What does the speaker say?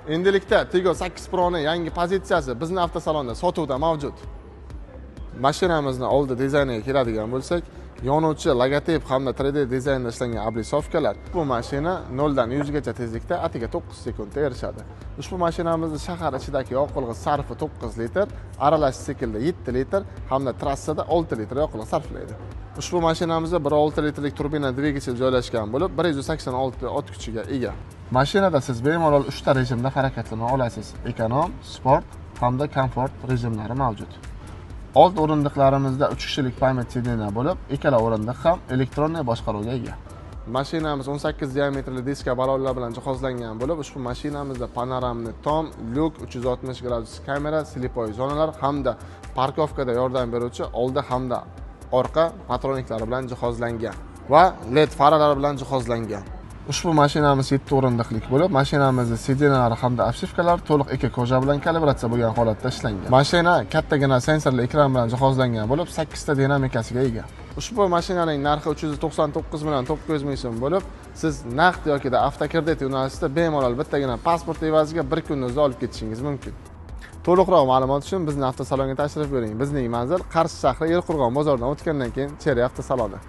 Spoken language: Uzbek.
Endilikda Tiggo 8 Pro ning yangi pozitsiyasi bizning avtosalonda sotuvda mavjud. Mashinamizni oldi dizayniga keladigan bo'lsak, yonuvchi logotip hamda 3D dizaynda ishlangan ablisovkalar. Bu mashina 0 dan 100 gacha tezlikda atiga 9 sekundda erishadi. Ushbu mashinamizning shahar ichidagi yoqilg'i sarfi 9 litr, aralash siklda 7 litr hamda trassada 6 litr yoqilg'i sarflaydi. Ushbu mashinamizda 1.6 litrlik turbina dvigatel joylashgan bo'lib, 186 ot kuchiga ega. Mashinada siz bemalol 3 ta rejimda harakatlana olasiz. Ekonom, sport hamda komfort rejimlari mavjud. Old o'rindiqlarimizda 3 kishilik payment sideniya bo'lib, ikkala o'rindiq ham elektron boshqaruvga ega. Mashinamiz 18 diametrli diska balonlar bilan jihozlangan bo'lib, ushbu mashinamizda panoramli tom, lyuk, 360 gradus kamera, slipoy zonalar hamda parkovkada yordam beruvchi oldi hamda orqa patroniklari bilan jihozlangan va LED faralar bilan jihozlangan. Ushbu mashinamiz 7 o'rindiqlik bo'lib, mashinamizning sidenalari hamda obshivkalari to'liq eka koja bilan kalibratsiya bo'lgan holatda ishlangan. Mashina kattagina sensorli ekran bilan jihozlangan bo'lib, 8 ta dinamikasiga ega. Ushbu mashinaning narxi 399 million 900 ming so'm bo'lib, siz naqd yoki avtokredit yo'nalishida bemalol bittagina pasport evaziga bir kuningizda olib ketishingiz mumkin. To'liqroq ma'lumot uchun bizning avtosalonga tashrif bering. Bizning manzil Qarshi shahri Erqo'rg'on bozoridan o'tgandan keyin Cherry avtosaloni.